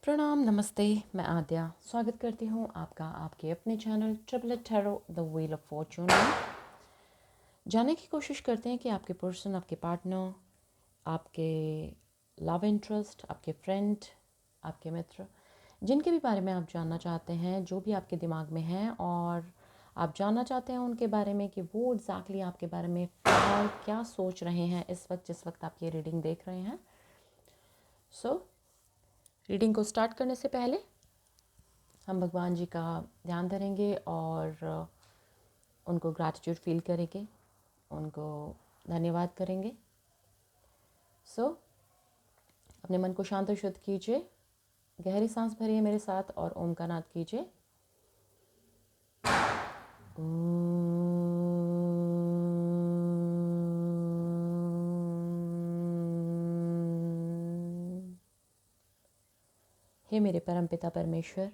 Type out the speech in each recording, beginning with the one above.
प्रणाम, नमस्ते। मैं आद्या स्वागत करती हूँ आपका आपके अपने channel triple tarot the wheel of Fortune में। जानने की कोशिश करते हैं कि आपके पर्सन, आपके पार्टनर, आपके लव इंटरेस्ट, आपके फ्रेंड, आपके मित्र, जिनके भी बारे में आप जानना चाहते हैं, जो भी आपके दिमाग में हैं और आप जानना चाहते हैं उनके बारे में कि वो एग्जैक्टली आपके बारे में फ़िलहाल क्या सोच रहे हैं इस वक्त, जिस वक्त आप ये रीडिंग देख रहे हैं। रीडिंग को स्टार्ट करने से पहले हम भगवान जी का ध्यान धरेंगे और उनको ग्रैटिट्यूड फील करेंगे, उनको धन्यवाद करेंगे। अपने मन को शांत और शुद्ध कीजिए, गहरी सांस भरिए मेरे साथ और ओम का नाद कीजिए। हे मेरे परमपिता परमेश्वर,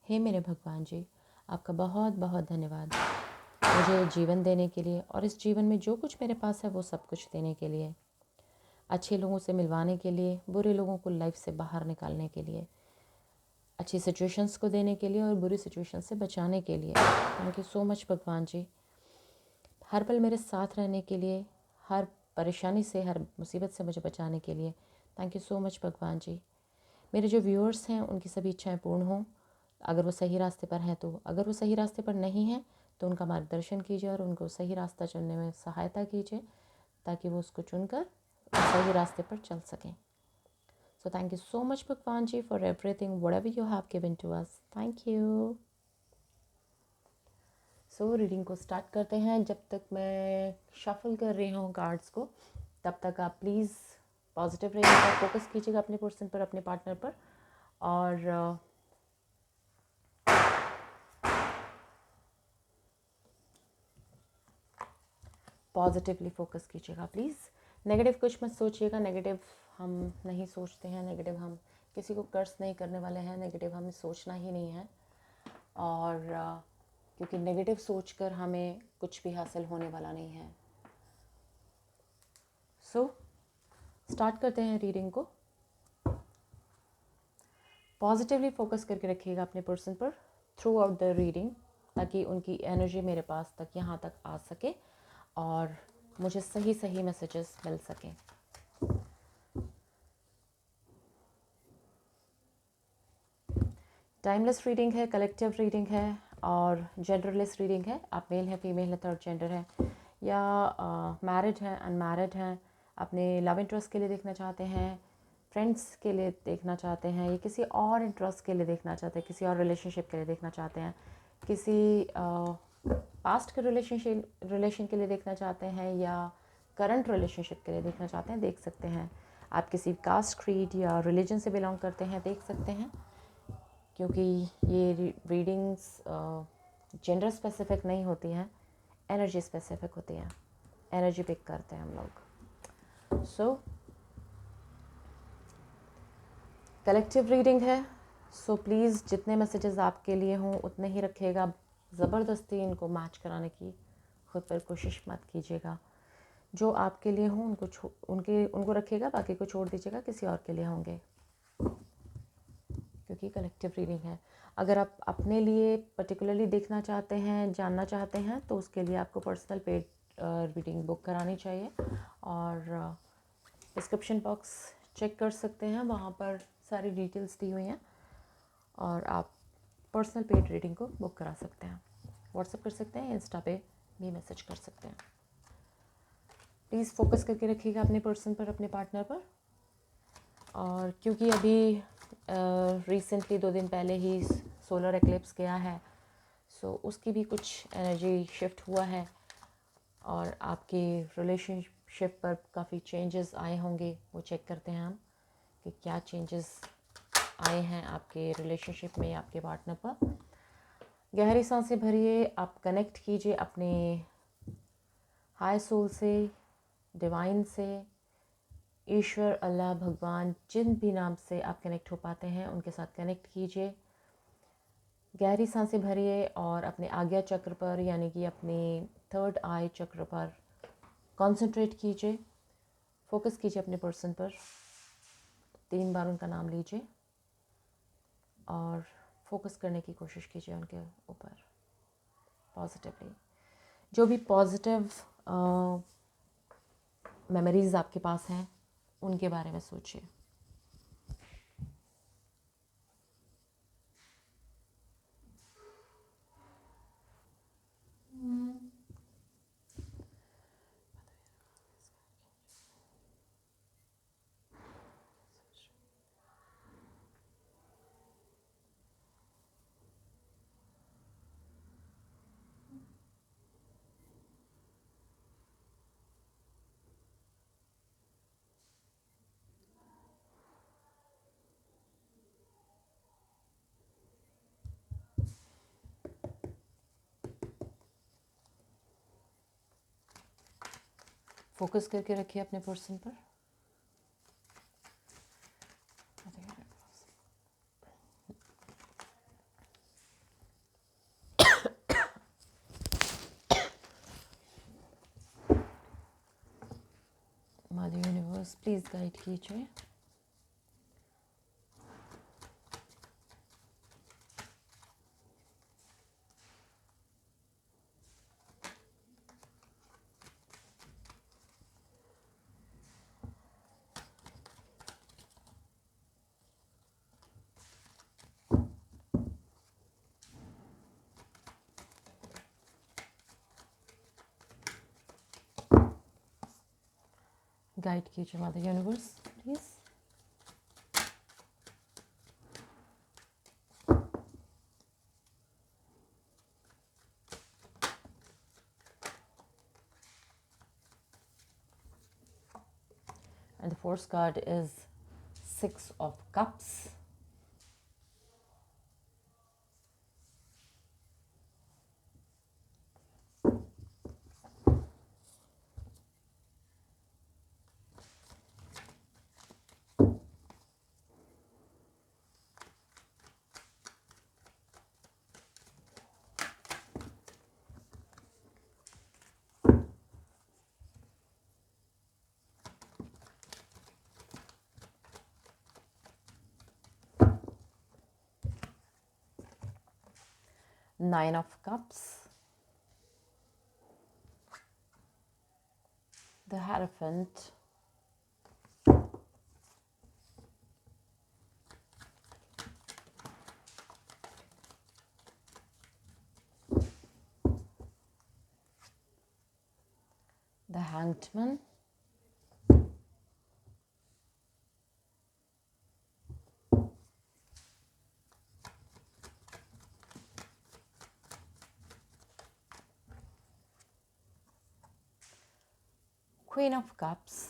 हे मेरे भगवान जी, आपका बहुत बहुत धन्यवाद मुझे जीवन देने के लिए और इस जीवन में जो कुछ मेरे पास है वो सब कुछ देने के लिए, अच्छे लोगों से मिलवाने के लिए, बुरे लोगों को लाइफ से बाहर निकालने के लिए, अच्छी सिचुएशंस को देने के लिए और बुरी सिचुएशन से बचाने के लिए। थैंक यू सो मच भगवान जी, हर पल मेरे साथ रहने के लिए, हर परेशानी से, हर मुसीबत से मुझे बचाने के लिए। थैंक यू सो मच भगवान जी। मेरे जो व्यूअर्स हैं उनकी सभी इच्छाएं पूर्ण हों, अगर वो सही रास्ते पर हैं तो, अगर वो सही रास्ते पर नहीं हैं तो उनका मार्गदर्शन कीजिए और उनको सही रास्ता चुनने में सहायता कीजिए ताकि वो उसको चुनकर सही रास्ते पर चल सकें। So thank you so much Bhagwan ji for everything, whatever you have given to us. Thank you. Reading को स्टार्ट करते हैं। जब तक मैं शफल कर रही हूँ कार्ड्स को, तब तक आप प्लीज़ पॉजिटिव रहिएगा, फोकस कीजिएगा अपने पर्सन पर, अपने पार्टनर पर, और पॉजिटिवली फोकस कीजिएगा प्लीज़। नेगेटिव कुछ मत सोचिएगा, नेगेटिव हम नहीं सोचते हैं, नेगेटिव हम किसी को कर्ज नहीं करने वाले हैं, नेगेटिव हमें सोचना ही नहीं है। और क्योंकि नेगेटिव सोचकर हमें कुछ भी हासिल होने वाला नहीं है। स्टार्ट करते हैं रीडिंग को। पॉजिटिवली फोकस करके रखिएगा अपने पर्सन पर थ्रू आउट द रीडिंग, ताकि उनकी एनर्जी मेरे पास तक, यहाँ तक आ सके और मुझे सही सही मैसेजेस मिल सकें। टाइमलेस रीडिंग है, कलेक्टिव रीडिंग है और जेंडरलेस रीडिंग है। आप मेल है, फीमेल है, थर्ड जेंडर है, या मैरिड हैं, अनमैरिड हैं, अपने लव इंटरेस्ट के लिए देखना चाहते हैं, फ्रेंड्स के लिए देखना चाहते हैं, या किसी और इंटरेस्ट के लिए देखना चाहते हैं, किसी और रिलेशनशिप के लिए देखना चाहते हैं, किसी पास्ट के रिलेशन के लिए देखना चाहते हैं, या करंट रिलेशनशिप के लिए देखना चाहते हैं, देख सकते हैं। आप किसी कास्ट, क्रीड या रिलीजन से बिलोंग करते हैं, देख सकते हैं, क्योंकि ये रीडिंग्स जेंडर स्पेसिफिक नहीं होती हैं, एनर्जी स्पेसिफिक होती हैं, एनर्जी पिक करते हैं हम लोग। कलेक्टिव रीडिंग है, प्लीज़ जितने मैसेजेस आपके लिए हों उतने ही रखिएगा। ज़बरदस्ती इनको मैच कराने की खुद पर कोशिश मत कीजिएगा। जो आपके लिए हों उनको रखिएगा, बाकी को छोड़ दीजिएगा, किसी और के लिए होंगे, क्योंकि कलेक्टिव रीडिंग है। अगर आप अपने लिए पर्टिकुलरली देखना चाहते हैं, जानना चाहते हैं, तो उसके लिए आपको पर्सनल पेड रीडिंग बुक करानी चाहिए और डिस्क्रिप्शन बॉक्स चेक कर सकते हैं, वहाँ पर सारी डिटेल्स दी हुई हैं और आप पर्सनल पेड रीडिंग को बुक करा सकते हैं, व्हाट्सएप कर सकते हैं, इंस्टा पे भी मैसेज कर सकते हैं। प्लीज़ फोकस करके रखिएगा अपने पर्सन पर, अपने पार्टनर पर। और क्योंकि अभी रिसेंटली 2 दिन पहले ही सोलर एक्लिप्स गया है, उसकी भी कुछ एनर्जी शिफ्ट हुआ है और आपके रिलेशनशिप पर काफ़ी चेंजेस आए होंगे। वो चेक करते हैं हम कि क्या चेंजेस आए हैं आपके रिलेशनशिप में, आपके पार्टनर पर। गहरी सांसें भरिए, आप कनेक्ट कीजिए अपने हाई सोल से, डिवाइन से, ईश्वर, अल्लाह, भगवान, जिन भी नाम से आप कनेक्ट हो पाते हैं उनके साथ कनेक्ट कीजिए। गहरी सांसें भरिए और अपने आज्ञा चक्र पर, यानी कि अपने थर्ड आई चक्र पर कंसंट्रेट कीजिए, फोकस कीजिए अपने पर्सन पर। 3 बार उनका नाम लीजिए। और फोकस करने की कोशिश कीजिए उनके ऊपर पॉजिटिवली। जो भी पॉजिटिव मेमोरीज़ आपके पास हैं उनके बारे में सोचिए। फोकस करके रखिए अपने पर्सन पर। मदर यूनिवर्स प्लीज़ गाइड कीजिए। गाइड कीजिए mother universe please. And the fourth card is Six of Cups. Nine of Cups, the Hierophant, the Hanged Man, Queen of Cups,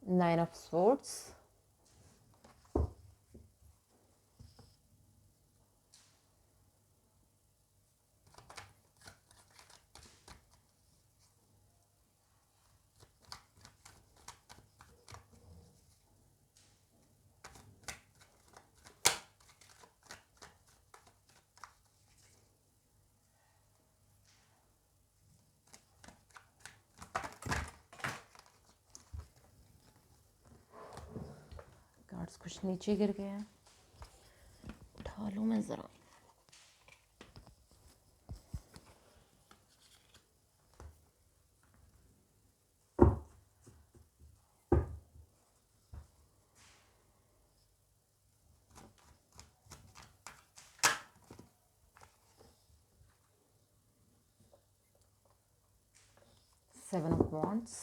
Nine of Swords, cards कुछ नीचे गिर गए हैं, उठा लूँ मैं ज़रा। Seven of Wands,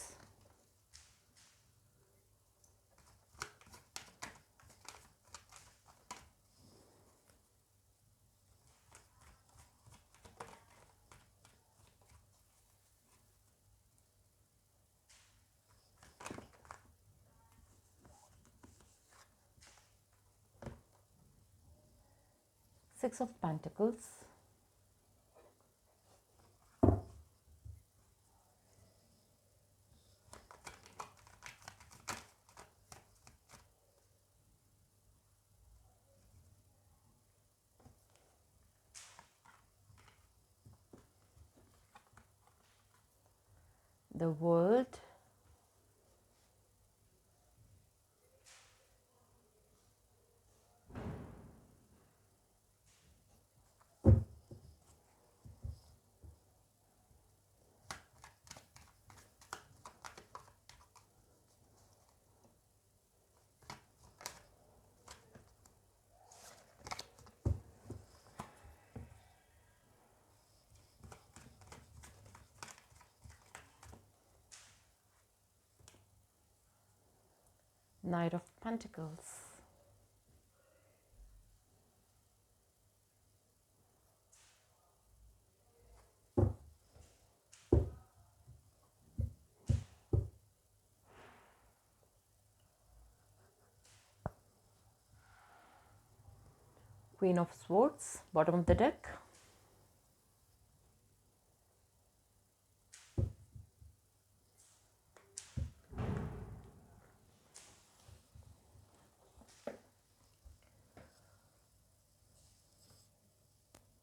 Six of Pentacles, the World, Knight of Pentacles, Queen of Swords, bottom of the deck,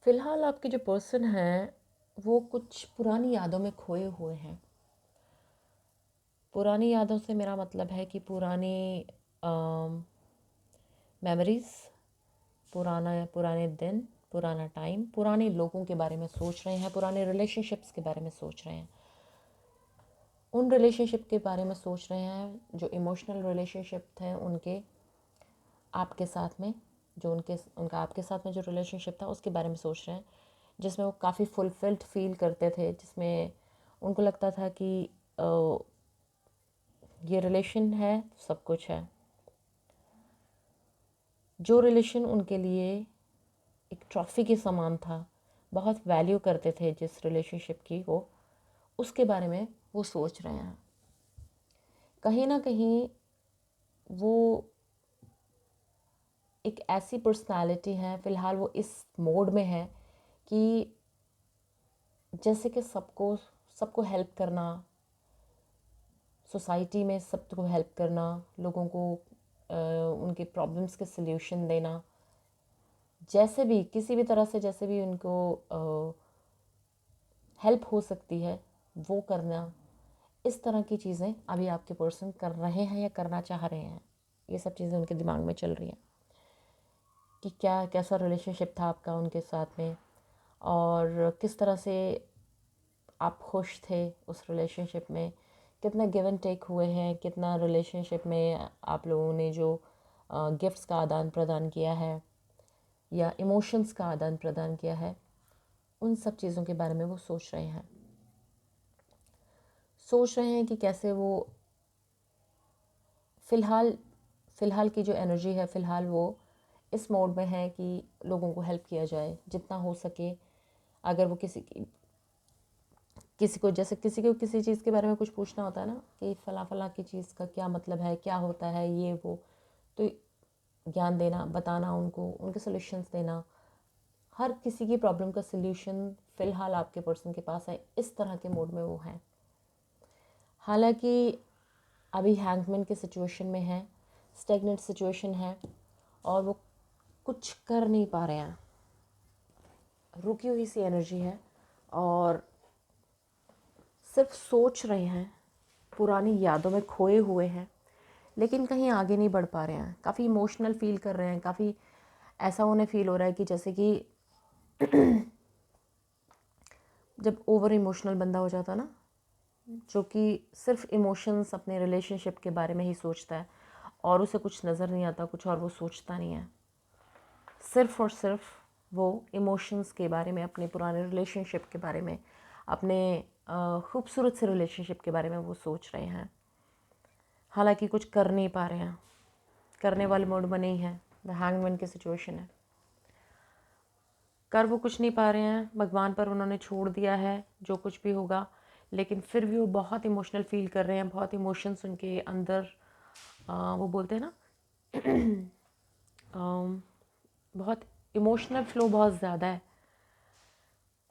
फ़िलहाल आपके जो पर्सन हैं वो कुछ पुरानी यादों में खोए हुए हैं। पुरानी यादों से मेरा मतलब है कि पुरानी मेमोरीज़, पुराने दिन, पुराना टाइम, पुराने लोगों के बारे में सोच रहे हैं, पुराने रिलेशनशिप्स के बारे में सोच रहे हैं, उन रिलेशनशिप के बारे में सोच रहे हैं जो इमोशनल रिलेशनशिप थे उनके आपके साथ में, जो उनका आपके साथ में जो रिलेशनशिप था उसके बारे में सोच रहे हैं, जिसमें वो काफ़ी फुलफिल्ड फील करते थे, जिसमें उनको लगता था कि ये रिलेशन है तो सब कुछ है। जो रिलेशन उनके लिए एक ट्रॉफी के समान था, बहुत वैल्यू करते थे जिस रिलेशनशिप की वो, उसके बारे में वो सोच रहे हैं। कहीं ना कहीं वो एक ऐसी पर्सनालिटी है, फ़िलहाल वो इस मोड में है कि जैसे कि सबको सबको हेल्प करना, सोसाइटी में सबको हेल्प करना, लोगों को उनके प्रॉब्लम्स के सल्यूशन देना, जैसे भी किसी भी तरह से जैसे भी उनको हेल्प हो सकती है वो करना, इस तरह की चीज़ें अभी आपके पर्सन कर रहे हैं या करना चाह रहे हैं। ये सब चीज़ें उनके दिमाग में चल रही हैं कि क्या कैसा रिलेशनशिप था आपका उनके साथ में, और किस तरह से आप खुश थे उस रिलेशनशिप में, कितना गिव एंड टेक हुए हैं, कितना रिलेशनशिप में आप लोगों ने जो गिफ्ट्स का आदान प्रदान किया है या इमोशंस का आदान प्रदान किया है, उन सब चीज़ों के बारे में वो सोच रहे हैं। सोच रहे हैं कि कैसे वो फ़िलहाल की जो एनर्जी है, फ़िलहाल वो इस मोड में है कि लोगों को हेल्प किया जाए जितना हो सके। अगर वो किसी को जैसे किसी को किसी चीज़ के बारे में कुछ पूछना होता है ना कि फ़लाँ की चीज़ का क्या मतलब है, क्या होता है ये वो, तो ज्ञान देना, बताना उनको, उनके सॉल्यूशंस देना, हर किसी की प्रॉब्लम का सल्यूशन फ़िलहाल आपके पर्सन के पास है। इस तरह के मोड में वो हैं। हालांकि अभी हैंगमैन की सिचुएशन में है, स्टैग्नेंट सिचुएशन है और वो कुछ कर नहीं पा रहे हैं, रुकी हुई सी एनर्जी है और सिर्फ सोच रहे हैं, पुरानी यादों में खोए हुए हैं, लेकिन कहीं आगे नहीं बढ़ पा रहे हैं। काफ़ी इमोशनल फील कर रहे हैं, काफ़ी ऐसा उन्हें फील हो रहा है कि जैसे कि जब ओवर इमोशनल बंदा हो जाता ना, जो कि सिर्फ इमोशंस अपने रिलेशनशिप के बारे में ही सोचता है और उसे कुछ नज़र नहीं आता, कुछ और वो सोचता नहीं है, सिर्फ और सिर्फ वो इमोशंस के बारे में, अपने पुराने रिलेशनशिप के बारे में, अपने खूबसूरत से रिलेशनशिप के बारे में वो सोच रहे हैं। हालांकि कुछ कर नहीं पा रहे हैं, करने वाले मोड में नहीं है। द हैंगमैन की सिचुएशन है, कर वो कुछ नहीं पा रहे हैं, भगवान पर उन्होंने छोड़ दिया है जो कुछ भी होगा, लेकिन फिर भी वो बहुत इमोशनल फील कर रहे हैं, बहुत इमोशंस उनके अंदर वो बोलते हैं ना बहुत इमोशनल फ्लो बहुत ज़्यादा है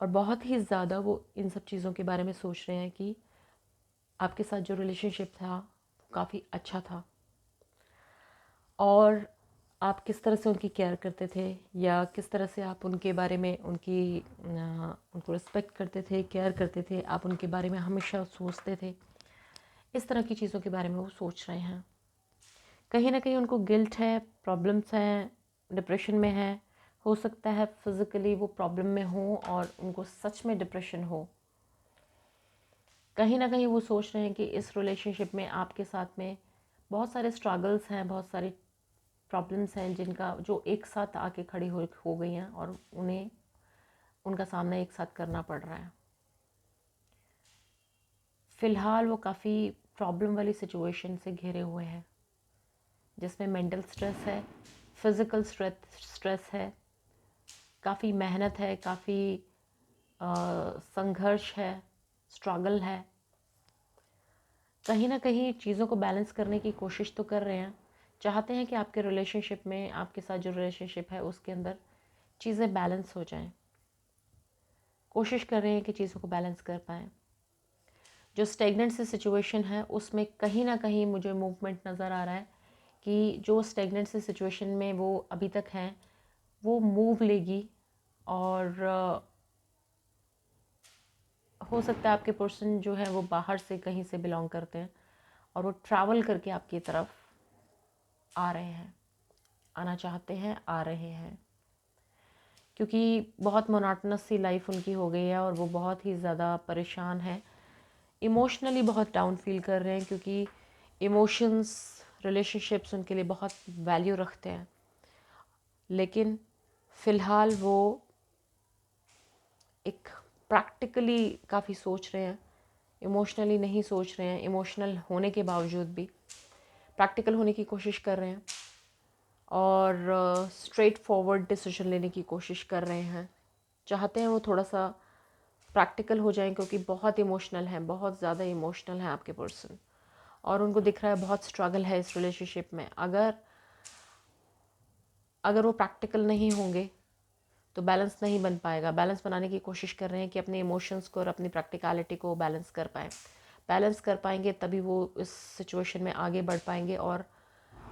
और बहुत ही ज़्यादा वो इन सब चीज़ों के बारे में सोच रहे हैं कि आपके साथ जो रिलेशनशिप था वो काफ़ी अच्छा था और आप किस तरह से उनकी केयर करते थे या किस तरह से आप उनके बारे में उनको रिस्पेक्ट करते थे, केयर करते थे, आप उनके बारे में हमेशा सोचते थे। इस तरह की चीज़ों के बारे में वो सोच रहे हैं। कहीं ना कहीं उनको गिल्ट है, प्रॉब्लम्स हैं, डिप्रेशन में है। हो सकता है फिज़िकली वो प्रॉब्लम में हो और उनको सच में डिप्रेशन हो। कहीं ना कहीं वो सोच रहे हैं कि इस रिलेशनशिप में आपके साथ में बहुत सारे स्ट्रगल्स हैं, बहुत सारी प्रॉब्लम्स हैं जिनका जो एक साथ आके खड़ी हो गई हैं और उन्हें उनका सामना एक साथ करना पड़ रहा है। फ़िलहाल वो काफ़ी प्रॉब्लम वाली सिचुएशन से घिरे हुए हैं जिसमें मेंटल स्ट्रेस है, फिज़िकल स्ट्रेस है, काफ़ी मेहनत है, काफ़ी संघर्ष है, स्ट्रगल है। कहीं ना कहीं चीज़ों को बैलेंस करने की कोशिश तो कर रहे हैं, चाहते हैं कि आपके रिलेशनशिप में, आपके साथ जो रिलेशनशिप है उसके अंदर चीज़ें बैलेंस हो जाएं। कोशिश कर रहे हैं कि चीज़ों को बैलेंस कर पाएँ। जो स्टेगनेंट सी सिचुएशन है उसमें कहीं ना कहीं मुझे मूवमेंट नज़र आ रहा है कि जो स्टेगनेंट सी सिचुएशन में वो अभी तक हैं वो मूव लेगी और हो सकता है आपके पर्सन जो है वो बाहर से कहीं से बिलोंग करते हैं और वो ट्रैवल करके आपकी तरफ आ रहे हैं, आना चाहते हैं, आ रहे हैं, क्योंकि बहुत मोनोटोनस सी लाइफ उनकी हो गई है और वो बहुत ही ज़्यादा परेशान हैं, इमोशनली बहुत डाउन फील कर रहे हैं, क्योंकि इमोशंस, रिलेशनशिप्स उनके लिए बहुत वैल्यू रखते हैं। लेकिन फ़िलहाल वो एक प्रैक्टिकली काफ़ी सोच रहे हैं, इमोशनली नहीं सोच रहे हैं। इमोशनल होने के बावजूद भी प्रैक्टिकल होने की कोशिश कर रहे हैं और स्ट्रेट फॉरवर्ड डिसीजन लेने की कोशिश कर रहे हैं। चाहते हैं वो थोड़ा सा प्रैक्टिकल हो जाएं, क्योंकि बहुत इमोशनल हैं, बहुत ज़्यादा इमोशनल हैं आपके पर्सन और उनको दिख रहा है बहुत स्ट्रगल है इस रिलेशनशिप में। अगर वो प्रैक्टिकल नहीं होंगे तो बैलेंस नहीं बन पाएगा। बैलेंस बनाने की कोशिश कर रहे हैं कि अपने इमोशंस को और अपनी प्रैक्टिकलिटी को बैलेंस कर पाएँ। बैलेंस कर पाएंगे तभी वो इस सिचुएशन में आगे बढ़ पाएंगे और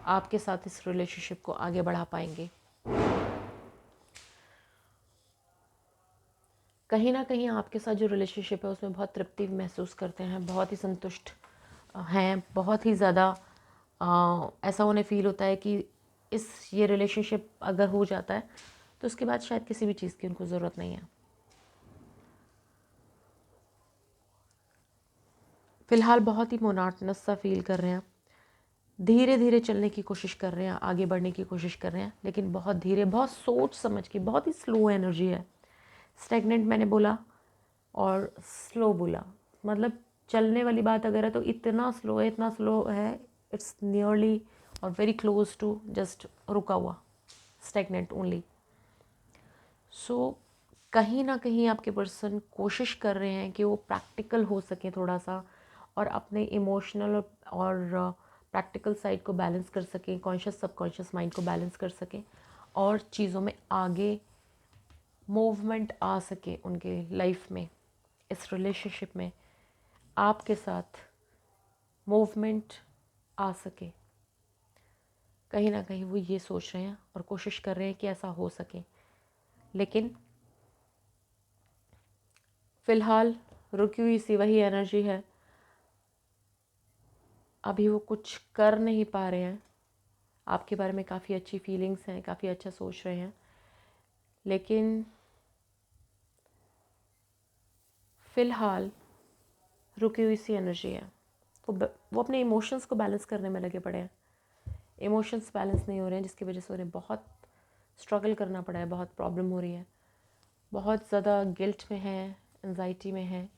आपके साथ इस रिलेशनशिप को आगे बढ़ा पाएंगे। कहीं ना कहीं आपके साथ जो रिलेशनशिप है उसमें बहुत तृप्ति महसूस करते हैं, बहुत ही संतुष्ट हैं, बहुत ही ज़्यादा ऐसा उन्हें फील होता है कि ये रिलेशनशिप अगर हो जाता है तो उसके बाद शायद किसी भी चीज़ की उनको ज़रूरत नहीं है। फ़िलहाल बहुत ही मोनोटोनस सा फील कर रहे हैं, धीरे धीरे चलने की कोशिश कर रहे हैं, आगे बढ़ने की कोशिश कर रहे हैं, लेकिन बहुत धीरे, बहुत सोच समझ के, बहुत ही स्लो एनर्जी है। स्टैग्नेंट मैंने बोला और स्लो बोला, मतलब चलने वाली बात अगर है तो इतना स्लो है, इतना स्लो है, इट्स नियरली और वेरी क्लोज टू जस्ट रुका हुआ, स्टैग्नेंट ओनली। सो कहीं ना कहीं आपके पर्सन कोशिश कर रहे हैं कि वो प्रैक्टिकल हो सके थोड़ा सा और अपने इमोशनल और प्रैक्टिकल साइड को बैलेंस कर सकें, कॉन्शियस सबकॉन्शियस माइंड को बैलेंस कर सकें और चीज़ों में आगे मूवमेंट आ सके उनके लाइफ में, इस रिलेशनशिप में आपके साथ मूवमेंट आ सके। कहीं ना कहीं वो ये सोच रहे हैं और कोशिश कर रहे हैं कि ऐसा हो सके, लेकिन फ़िलहाल रुकी हुई सी वही एनर्जी है। अभी वो कुछ कर नहीं पा रहे हैं। आपके बारे में काफ़ी अच्छी फीलिंग्स हैं, काफ़ी अच्छा सोच रहे हैं, लेकिन फ़िलहाल रुकी हुई सी एनर्जी है। वो अपने इमोशंस को बैलेंस करने में लगे पड़े हैं। इमोशंस बैलेंस नहीं हो रहे हैं, जिसकी वजह से उन्हें बहुत स्ट्रगल करना पड़ा है, बहुत प्रॉब्लम हो रही है, बहुत ज़्यादा गिल्ट में है, एंजाइटी में है।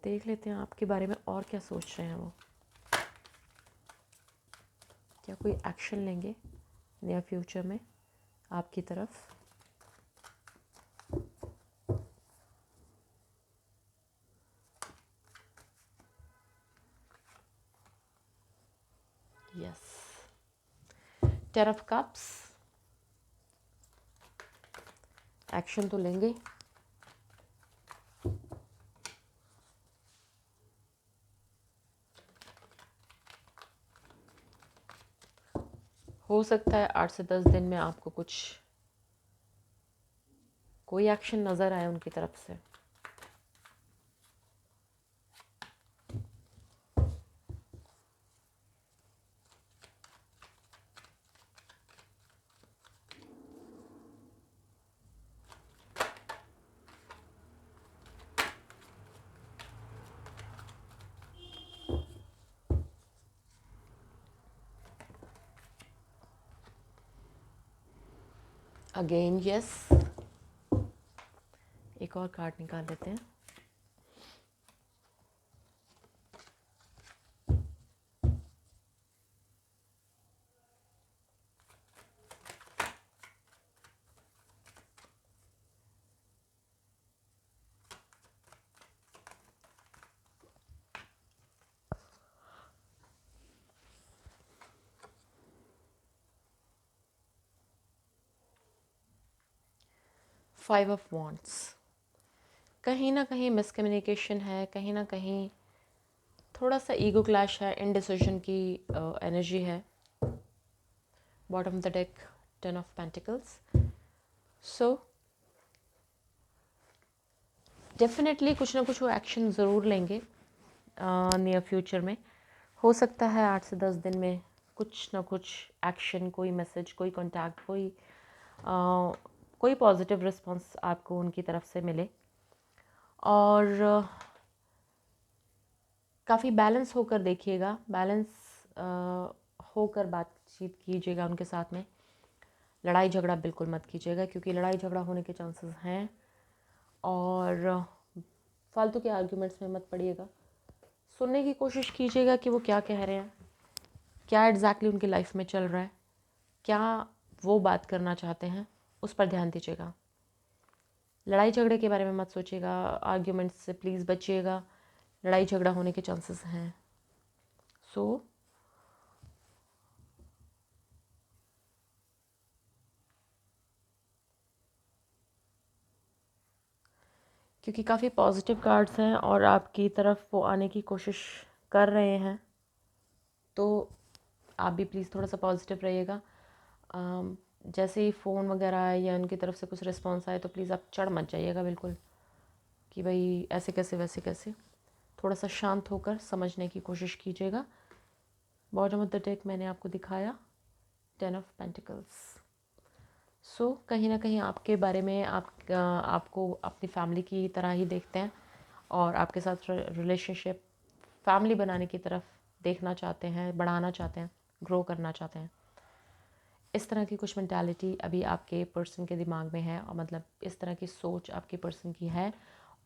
देख लेते हैं आपके बारे में और क्या सोच रहे हैं वो, क्या कोई एक्शन लेंगे नियर फ्यूचर में आपकी तरफ। यस, 10 ऑफ कप्स, एक्शन तो लेंगे। हो सकता है 8 से 10 दिन में आपको कोई एक्शन नज़र आए उनकी तरफ से। अगेन यस, एक और कार्ड निकाल लेते हैं। फाइव ऑफ वॉन्ड्स, कहीं ना कहीं मिसकम्युनिकेशन है, कहीं ना कहीं थोड़ा सा ईगो क्लैश है, इनडिसीजन की एनर्जी है। Bottom of the deck 10 of pentacles. So definitely कुछ ना कुछ वो एक्शन ज़रूर लेंगे नियर फ्यूचर में। हो सकता है 8 से 10 दिन में कुछ ना कुछ एक्शन, कोई मैसेज, कोई कांटेक्ट, कोई पॉजिटिव रिस्पांस आपको उनकी तरफ से मिले। और काफ़ी बैलेंस होकर देखिएगा, बैलेंस होकर बातचीत कीजिएगा उनके साथ में। लड़ाई झगड़ा बिल्कुल मत कीजिएगा, क्योंकि लड़ाई झगड़ा होने के चांसेस हैं। और फालतू के आर्ग्यूमेंट्स में मत पड़िएगा। सुनने की कोशिश कीजिएगा कि वो क्या कह रहे हैं, क्या एग्जैक्टली उनकी लाइफ में चल रहा है, क्या वो बात करना चाहते हैं, उस पर ध्यान दीजिएगा। लड़ाई झगड़े के बारे में मत सोचिएगा, आर्ग्यूमेंट्स से प्लीज़ बचिएगा, लड़ाई झगड़ा होने के चांसेस हैं। सो क्योंकि काफ़ी पॉजिटिव कार्ड्स हैं और आपकी तरफ वो आने की कोशिश कर रहे हैं, तो आप भी प्लीज़ थोड़ा सा पॉजिटिव रहिएगा। जैसे ही फ़ोन वगैरह आए या उनकी तरफ से कुछ रिस्पॉन्स आए तो प्लीज़ आप चढ़ मत जाइएगा बिल्कुल कि भाई ऐसे कैसे वैसे कैसे। थोड़ा सा शांत होकर समझने की कोशिश कीजिएगा। बॉटम ऑफ द डेक मैंने आपको दिखाया 10 ऑफ पेंटिकल्स। सो कहीं ना कहीं आपके बारे में आपको अपनी फैमिली की तरह ही देखते हैं और आपके साथ रिलेशनशिप फैमिली बनाने की तरफ देखना चाहते हैं, बढ़ाना चाहते हैं, ग्रो करना चाहते हैं। इस तरह की कुछ मेंटालिटी अभी आपके पर्सन के दिमाग में है, और मतलब इस तरह की सोच आपके पर्सन की है,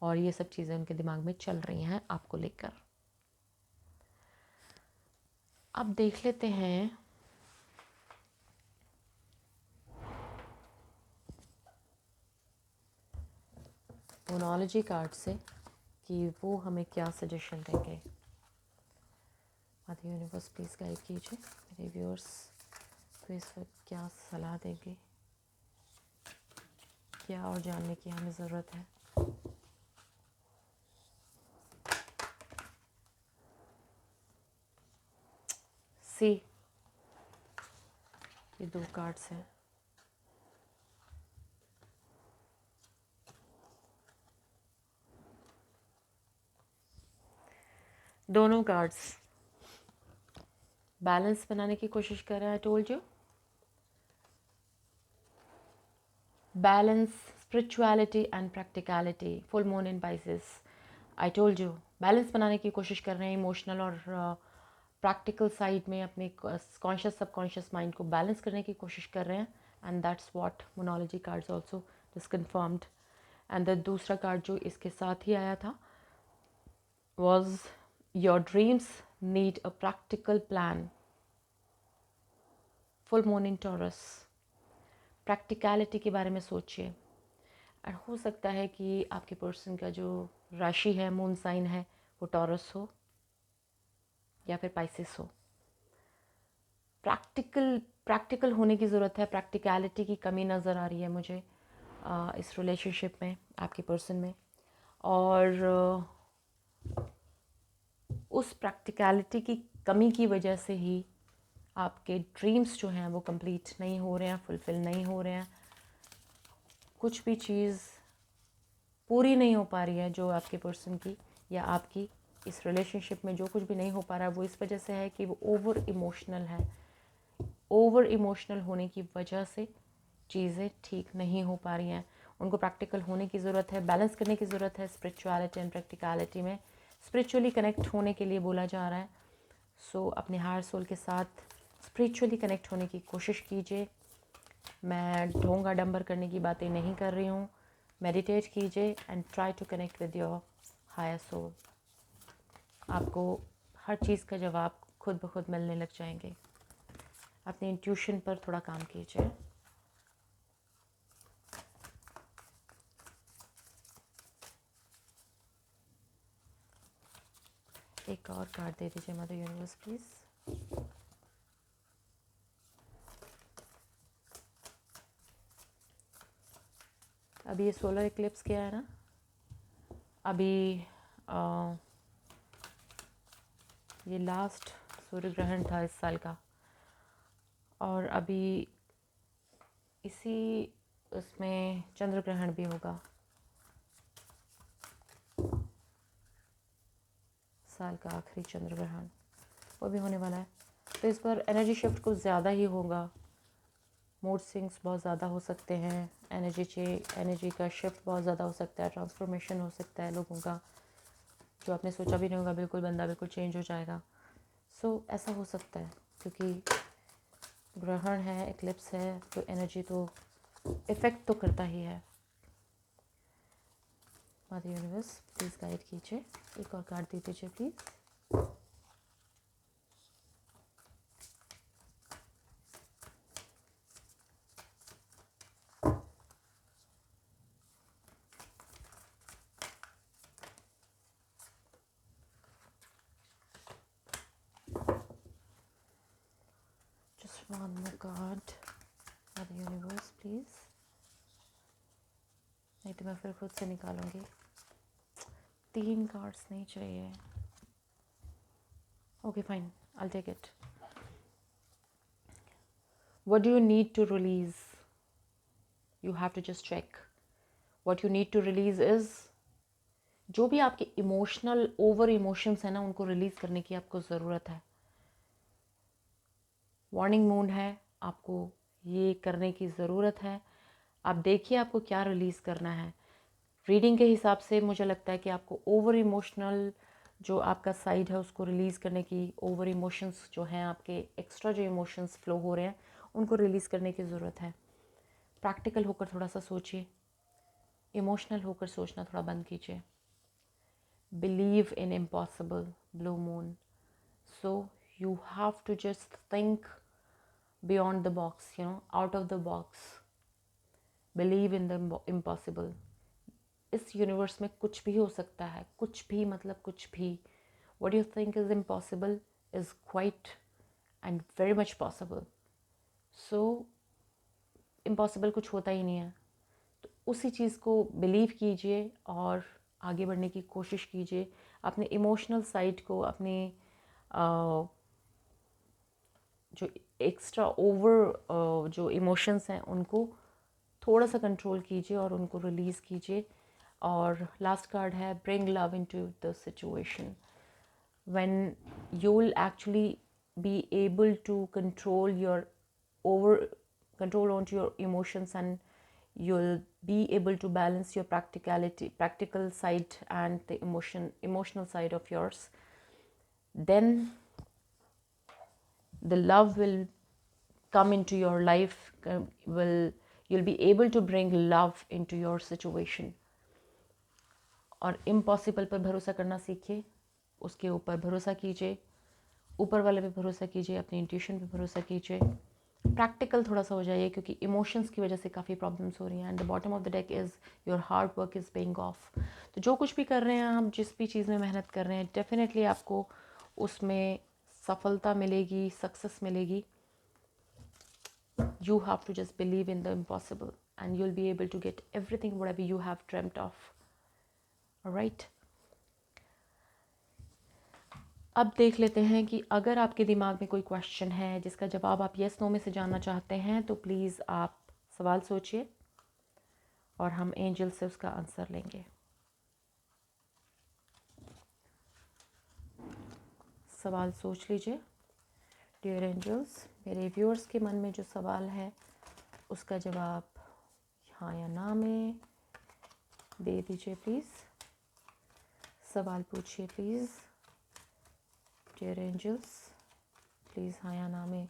और ये सब चीज़ें उनके दिमाग में चल रही हैं आपको लेकर। अब देख लेते हैं मोनोलॉजी कार्ड से कि वो हमें क्या सजेशन देंगे। मदर यूनिवर्स प्लीज़ गाइड कीजिए मेरे व्यूअर्स को इस वक्त क्या सलाह देंगे, क्या और जानने की हमें ज़रूरत है। सी, ये 2 कार्ड्स हैं। दोनों कार्ड्स बैलेंस बनाने की कोशिश कर रहे हैं। I told you, balance, spirituality and practicality, full moon in Pisces. I told you, balance बनाने की कोशिश कर रहे हैं, इमोशनल और प्रैक्टिकल साइड में अपने कॉन्शियस सबकॉन्शियस माइंड को बैलेंस करने की कोशिश कर रहे हैं। And that's what monology cards also just confirmed. And the दूसरा कार्ड जो इसके साथ ही आया था was your dreams need a practical plan. Full moon in taurus, practicality के बारे में सोचिए। और हो सकता है कि आपके पर्सन का जो राशि है, मून साइन है, वो टॉरस हो या फिर पाइसिस हो। प्रैक्टिकल होने की ज़रूरत है। प्रैक्टिकलिटी की कमी नज़र आ रही है मुझे इस रिलेशनशिप में, आपके पर्सन में। और उस प्रैक्टिकलिटी की कमी की वजह से ही आपके ड्रीम्स जो हैं वो कंप्लीट नहीं हो रहे हैं, फुलफ़िल नहीं हो रहे हैं। कुछ भी चीज़ पूरी नहीं हो पा रही है जो आपके पर्सन की या आपकी इस रिलेशनशिप में जो कुछ भी नहीं हो पा रहा है, वो इस वजह से है कि वो ओवर इमोशनल है। ओवर इमोशनल होने की वजह से चीज़ें ठीक नहीं हो पा रही हैं। उनको प्रैक्टिकल होने की ज़रूरत है, बैलेंस करने की ज़रूरत है स्पिरिचुअलिटी एंड प्रैक्टिकलिटी में। स्पिरिचुअली कनेक्ट होने के लिए बोला जा रहा है। सो अपने हायर सोल के साथ स्पिरिचुअली कनेक्ट होने की कोशिश कीजिए। मैं ढोंग आडंबर करने की बातें नहीं कर रही हूँ। मेडिटेट कीजिए and try to connect with your higher soul. आपको हर चीज़ का जवाब खुद ब खुद मिलने लग जाएंगे। अपने इंट्यूशन पर थोड़ा काम कीजिए। एक और कार्ड दे दीजिए मदर यूनिवर्स प्लीज़। अभी ये सोलर इक्लिप्स क्या है ना, अभी ये लास्ट सूर्य ग्रहण था इस साल का, और अभी इसी उसमें चंद्र ग्रहण भी होगा, साल का आखिरी चंद्र ग्रहण वो भी होने वाला है। तो इस पर एनर्जी शिफ्ट कुछ ज़्यादा ही होगा। मूड स्विंग्स बहुत ज़्यादा हो सकते हैं। एनर्जी का शिफ्ट बहुत ज़्यादा हो सकता है। ट्रांसफॉर्मेशन हो सकता है लोगों का, जो आपने सोचा भी नहीं होगा, बिल्कुल बंदा बिल्कुल चेंज हो जाएगा। सो ऐसा हो सकता है क्योंकि ग्रहण है, एक्लिप्स है, तो एनर्जी तो इफ़ेक्ट तो करता ही है। मदर यूनिवर्स प्लीज़ गाइड कीजिए। एक और कार्ड दे दीजिए please. Just one more card, Mother Universe, please. नहीं तो मैं फिर खुद से निकालूंगी। 3 कार्ड्स नहीं चाहिए। Okay, fine. I'll take it. What do you need to release? You have to just check. What you need to release is जो भी आपके इमोशनल ओवर इमोशंस है ना, उनको रिलीज़ करने की आपको ज़रूरत है। वार्निंग मून है, आपको ये करने की ज़रूरत है। आप देखिए आपको क्या रिलीज़ करना है। रीडिंग के हिसाब से मुझे लगता है कि आपको ओवर इमोशनल जो आपका साइड है उसको रिलीज़ करने की, ओवर इमोशंस जो हैं आपके, एक्स्ट्रा जो इमोशंस फ्लो हो रहे हैं उनको रिलीज़ करने की ज़रूरत है। प्रैक्टिकल होकर थोड़ा सा सोचिए, इमोशनल होकर सोचना थोड़ा बंद कीजिए। Believe in impossible, blue moon. So you have to just think beyond the box, out of the box. Believe in the impossible. इस यूनिवर्स में कुछ भी हो सकता है, कुछ भी मतलब कुछ भी। What you think is impossible is quiet and very much possible. So impossible कुछ होता ही नहीं है, तो उसी चीज़ को बिलीव कीजिए और आगे बढ़ने की कोशिश कीजिए। अपने इमोशनल साइड को, अपने जो एक्स्ट्रा ओवर जो इमोशंस हैं उनको थोड़ा सा कंट्रोल कीजिए और उनको रिलीज़ कीजिए। और लास्ट कार्ड है bring love into the situation. When you will actually be able to control your over control onto your emotions, and you'll be able to balance your practical side and the emotional side of yours, then the love will come into your life, you'll be able to bring love into your situation. और impossible पर भरोसा करना सीखिए, उसके ऊपर भरोसा कीजिए, ऊपर वाले पे भरोसा कीजिए, अपनी इंट्यूशन पे भरोसा कीजिए। प्रैक्टिकल थोड़ा सा हो जाइए क्योंकि इमोशंस की वजह से काफ़ी प्रॉब्लम्स हो रही हैं। And the bottom of the deck is your hard work is paying off. तो जो कुछ भी कर रहे हैं आप, जिस भी चीज़ में मेहनत कर रहे हैं, डेफिनेटली आपको उसमें सफलता मिलेगी, सक्सेस मिलेगी। you have to just believe in the impossible and you'll be able to get everything whatever you have dreamt of. Alright, अब देख लेते हैं कि अगर आपके दिमाग में कोई क्वेश्चन है जिसका जवाब आप येस नो में से जानना चाहते हैं तो प्लीज़ आप सवाल सोचिए और हम एंजल से उसका आंसर लेंगे. सवाल सोच लीजिए डियर एंजल्स. मेरे व्यूअर्स के मन में जो सवाल है उसका जवाब हाँ या ना में दे दीजिए प्लीज़. सवाल पूछिए प्लीज़ डियर एंजल्स. प्लीज़ हाँ या ना में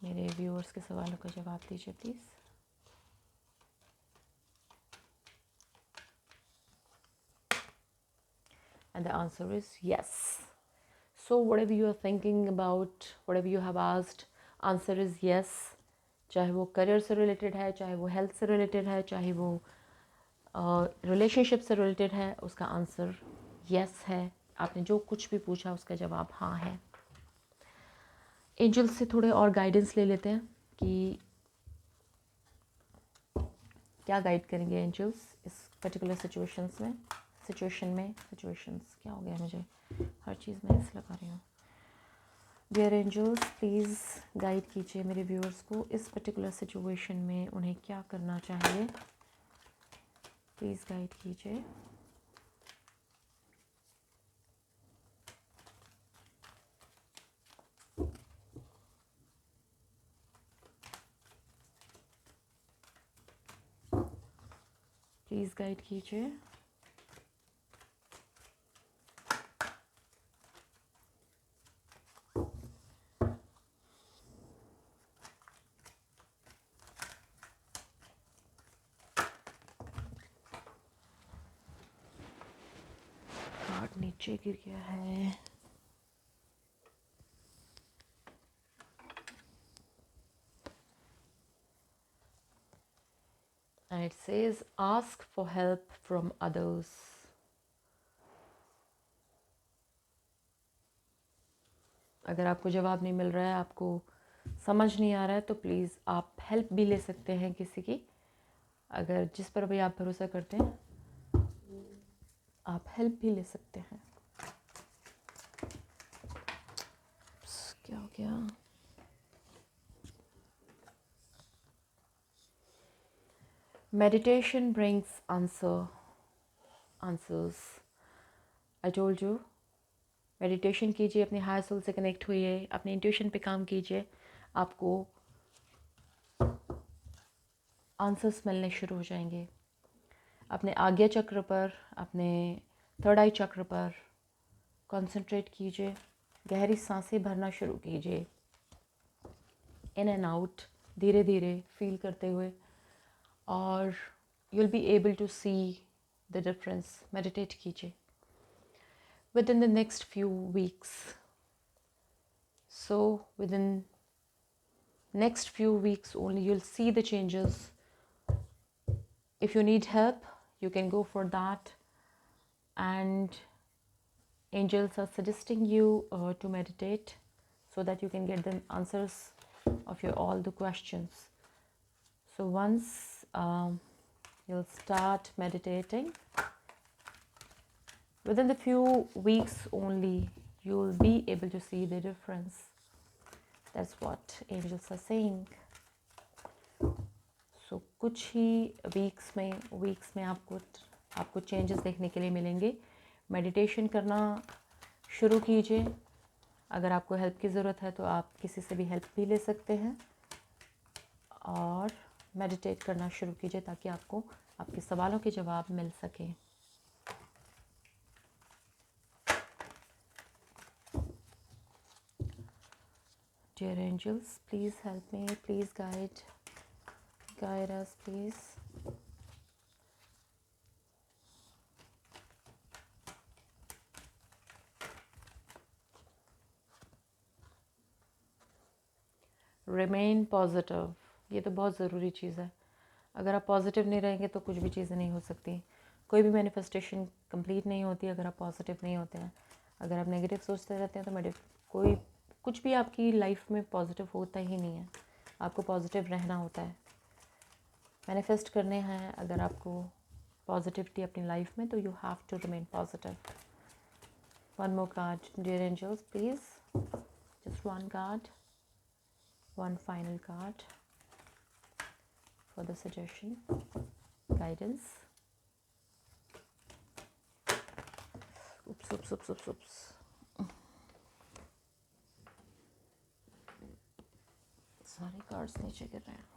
मेरे व्यूअर्स के सवालों का जवाब दीजिए please. And the answer is yes. So whatever you are thinking about, whatever you have asked, answer is yes. चाहे वो करियर से रिलेटेड है, चाहे वो हेल्थ से रिलेटेड है, चाहे वो रिलेशनशिप से रिलेटेड है, उसका आंसर yes है. आपने जो कुछ भी पूछा उसका जवाब हाँ है. एंजल्स से थोड़े और गाइडेंस ले लेते हैं कि क्या गाइड करेंगे एंजल्स इस पर्टिकुलर सिचुएशंस क्या हो गया मुझे, हर चीज़ में इस लगा रही हूँ. डियर एंजल्स प्लीज़ गाइड कीजिए मेरे व्यूअर्स को इस पर्टिकुलर सिचुएशन में उन्हें क्या करना चाहिए. प्लीज़ गाइड कीजिए. प्लीज़ गाइड कीजिए. कार्ड नीचे गिर गया है. And it says ask for help from others. अगर आपको जवाब नहीं मिल रहा है, आपको समझ नहीं आ रहा है तो प्लीज़ आप हेल्प भी ले सकते हैं किसी की. अगर जिस पर भी आप भरोसा करते हैं आप हेल्प भी ले सकते हैं. क्या हो गया. Meditation brings answers. I told you. Meditation कीजिए, अपने हायर सोल से कनेक्ट होइए, अपने इंट्यूशन पे काम कीजिए, आपको आंसर्स मिलने शुरू हो जाएंगे. अपने आज्ञा चक्र पर, अपने थर्ड आई चक्र पर कंसंट्रेट कीजिए. गहरी सांसें भरना शुरू कीजिए, इन एंड आउट धीरे धीरे फील करते हुए, और you'll be able to see the difference. Meditate कीजिए within the next few weeks. So within next few weeks only you'll see the changes. If you need help you can go for that, and angels are suggesting you to meditate so that you can get the answers of your all the questions. So once you'll start meditating, within the few weeks only you'll be able to see the difference. That's what angels are saying. So कुछ ही weeks में आपको changes देखने के लिए मिलेंगे. Meditation करना शुरू कीजिए. अगर आपको हेल्प की ज़रूरत है तो आप किसी से भी हेल्प भी ले सकते हैं, और मेडिटेट करना शुरू कीजिए ताकि आपको आपके सवालों के जवाब मिल सकें. Dear angels, please help me, please guide us please. Remain positive. ये तो बहुत ज़रूरी चीज़ है. अगर आप पॉजिटिव नहीं रहेंगे तो कुछ भी चीज़ें नहीं हो सकती. कोई भी मैनिफेस्टेशन कंप्लीट नहीं होती अगर आप पॉजिटिव नहीं होते हैं. अगर आप नेगेटिव सोचते रहते हैं तो कुछ भी आपकी लाइफ में पॉजिटिव होता ही नहीं है. आपको पॉजिटिव रहना होता है, मैनिफेस्ट करने हैं अगर आपको पॉजिटिविटी अपनी लाइफ में, तो you have to remain positive. One more card dear angels please, just one card, one final card for the suggestion guidance. Oops सारे कार्ड्स नीचे गिर रहे हैं।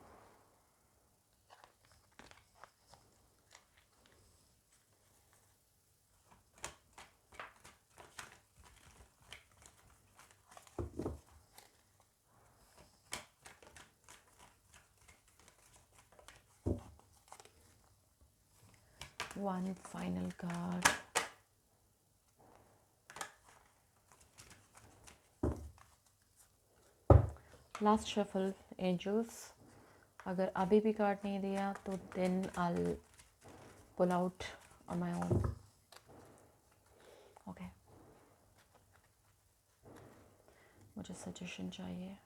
One final card. Last shuffle, angels. अगर अभी भी कार्ड नहीं दिया तो then I'll pull out on my own. Okay. मुझे सजेशन चाहिए।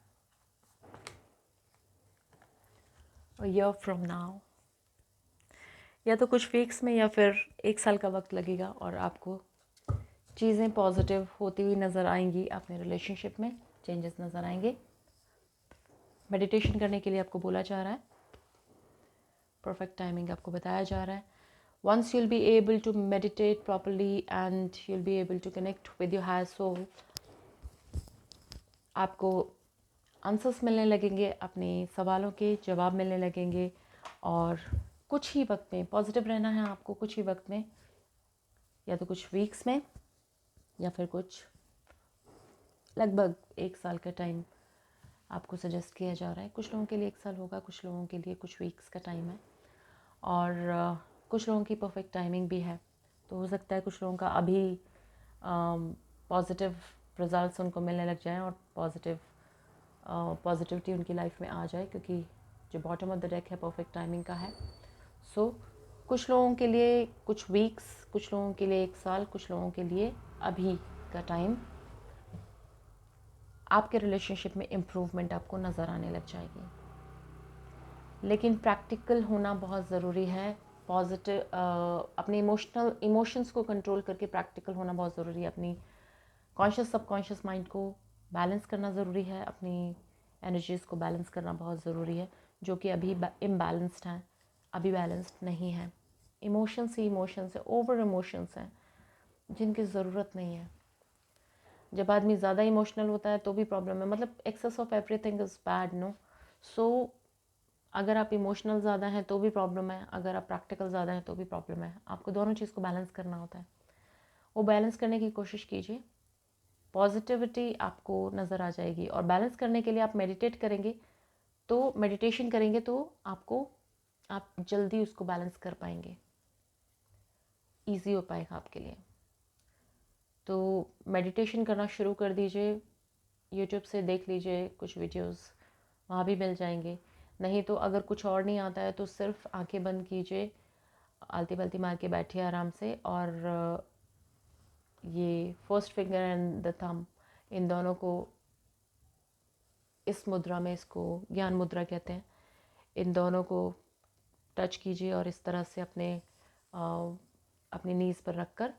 A year from now, या तो कुछ वीक्स में या फिर 1 साल का वक्त लगेगा और आपको चीज़ें पॉजिटिव होती हुई नज़र आएंगी, अपने रिलेशनशिप में चेंजेस नज़र आएंगे। मेडिटेशन करने के लिए आपको बोला जा रहा है, परफेक्ट टाइमिंग आपको बताया जा रहा है। Once you'll be able to meditate properly and you'll be able to connect with your higher soul, आपको आंसर्स मिलने लगेंगे, अपने सवालों के जवाब मिलने लगेंगे और कुछ ही वक्त में पॉजिटिव रहना है आपको। कुछ ही वक्त में, या तो कुछ वीक्स में या फिर कुछ लगभग 1 साल का टाइम आपको सजेस्ट किया जा रहा है। कुछ लोगों के लिए 1 साल होगा, कुछ लोगों के लिए कुछ वीक्स का टाइम है और कुछ लोगों की परफेक्ट टाइमिंग भी है। तो हो सकता है कुछ लोगों का अभी पॉजिटिव रिजल्ट्स उनको मिलने लग जाएं और पॉजिटिविटी उनकी लाइफ में आ जाए, क्योंकि जो बॉटम ऑफ द डेक है परफेक्ट टाइमिंग का है। सो कुछ लोगों के लिए कुछ वीक्स, कुछ लोगों के लिए 1 साल, कुछ लोगों के लिए अभी का टाइम, आपके रिलेशनशिप में इम्प्रूवमेंट आपको नज़र आने लग जाएगी। लेकिन प्रैक्टिकल होना बहुत ज़रूरी है। पॉजिटिव अपने इमोशंस को कंट्रोल करके प्रैक्टिकल होना बहुत ज़रूरी है। अपनी कॉन्शियस सबकॉन्शियस माइंड को बैलेंस करना ज़रूरी है, अपनी एनर्जीज़ को बैलेंस करना बहुत ज़रूरी है, जो कि अभी इम्बैलेंस्ड हैं, अभी बैलेंस्ड नहीं है। इमोशंस ही इमोशंस है, ओवर इमोशंस हैं जिनकी ज़रूरत नहीं है। जब आदमी ज़्यादा इमोशनल होता है तो भी प्रॉब्लम है, मतलब excess of everything is bad, no. So अगर आप इमोशनल ज़्यादा हैं तो भी प्रॉब्लम है, अगर आप प्रैक्टिकल ज़्यादा हैं तो भी प्रॉब्लम है। आपको दोनों चीज़ को बैलेंस करना होता है, वो बैलेंस करने की कोशिश कीजिए। पॉजिटिविटी आपको नज़र आ जाएगी। और बैलेंस करने के लिए आप मेडिटेट करेंगे, तो मेडिटेशन करेंगे तो आप जल्दी उसको बैलेंस कर पाएंगे, ईजी हो पाएगा आपके लिए। तो मेडिटेशन करना शुरू कर दीजिए, यूट्यूब से देख लीजिए कुछ वीडियोस, वहाँ भी मिल जाएंगे। नहीं तो अगर कुछ और नहीं आता है तो सिर्फ आंखें बंद कीजिए, आलती पलती मार के बैठिए आराम से, और ये first finger and the thumb, इन दोनों को इस मुद्रा में, इसको ज्ञान मुद्रा कहते हैं, इन दोनों को टच कीजिए और इस तरह से अपनी नीज़ पर रखकर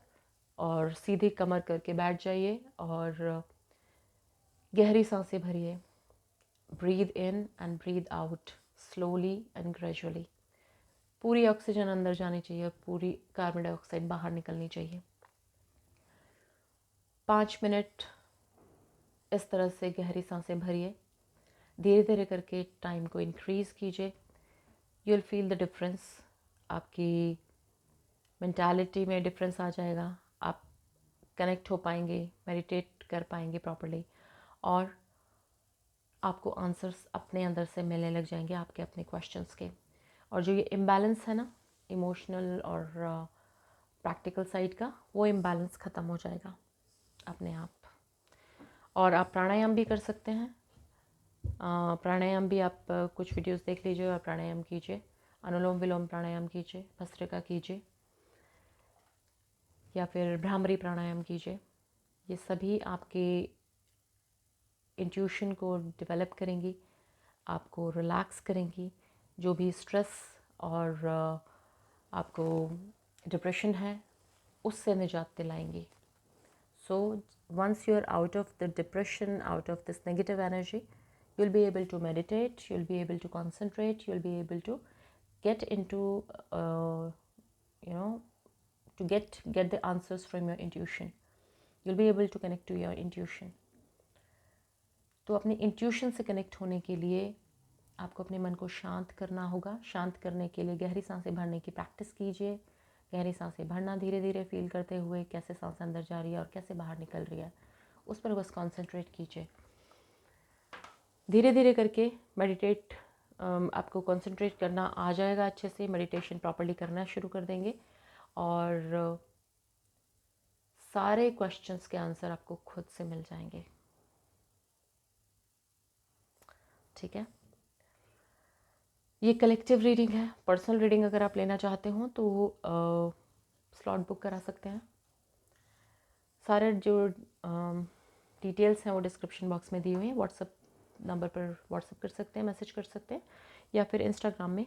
और सीधी कमर करके बैठ जाइए और गहरी सांसें भरिए। Breathe in and breathe out slowly and gradually. पूरी ऑक्सीजन अंदर जानी चाहिए और पूरी कार्बन डाइऑक्साइड बाहर निकलनी चाहिए। 5 मिनट इस तरह से गहरी सांसें भरिए। धीरे धीरे करके टाइम को इंक्रीज़ कीजिए। You will feel the difference, आपकी मेंटालिटी में डिफरेंस आ जाएगा, आप कनेक्ट हो पाएंगे, मेडिटेट कर पाएंगे प्रॉपर्ली, और आपको आंसर्स अपने अंदर से मिलने लग जाएंगे आपके अपने क्वेश्चंस के। और जो ये इम्बैलेंस है ना, इमोशनल और प्रैक्टिकल साइड का, वो इम्बैलेंस ख़त्म हो जाएगा अपने आप। और आप प्राणायाम भी कर सकते हैं। प्राणायाम भी आप कुछ वीडियोस देख लीजिए और प्राणायाम कीजिए। अनुलोम विलोम प्राणायाम कीजिए, भस्त्रिका कीजिए, या फिर भ्रामरी प्राणायाम कीजिए। ये सभी आपके इंट्यूशन को डेवलप करेंगी, आपको रिलैक्स करेंगी, जो भी स्ट्रेस और आपको डिप्रेशन है उससे निजात दिलाएंगी. So once you're out of the depression, out of this negative energy, you'll be able to meditate, you'll be able to concentrate, you'll be able to get into you know to get the answers from your intuition. You'll be able to connect to your intuition. तो अपनी intuition से connect होने के लिए आपको अपने मन को शांत करना होगा. शांत करने के लिए गहरी सांसें भरने की प्रैक्टिस कीजिए. गहरी सांसें भरना धीरे धीरे फील करते हुए कैसे सांस अंदर जा रही है और कैसे बाहर निकल रही है, उस पर बस कंसंट्रेट कीजिए. धीरे धीरे करके मेडिटेट आपको कंसंट्रेट करना आ जाएगा अच्छे से. मेडिटेशन प्रॉपर्ली करना शुरू कर देंगे और सारे क्वेश्चंस के आंसर आपको खुद से मिल जाएंगे. ठीक है, ये कलेक्टिव रीडिंग है. पर्सनल रीडिंग अगर आप लेना चाहते हो तो स्लॉट बुक करा सकते हैं. सारे जो डिटेल्स हैं वो डिस्क्रिप्शन बॉक्स में दी हुई हैं. व्हाट्सएप नंबर पर व्हाट्सएप कर सकते हैं, मैसेज कर सकते हैं, या फिर इंस्टाग्राम में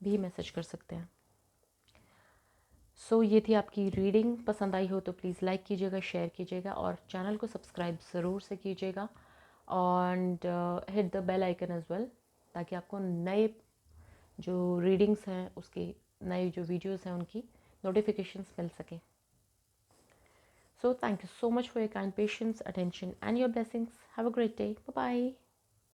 भी मैसेज कर सकते हैं. सो ये थी आपकी रीडिंग. पसंद आई हो तो प्लीज़ लाइक कीजिएगा, शेयर कीजिएगा और चैनल को सब्सक्राइब ज़रूर से कीजिएगा. And hit the bell icon as well, ताकि आपको नए जो रीडिंग्स हैं उसके नए जो वीडियोस हैं उनकी नोटिफिकेशंस मिल सके. So thank you so much for your kind patience, attention and your blessings. Have a great day. Bye-bye.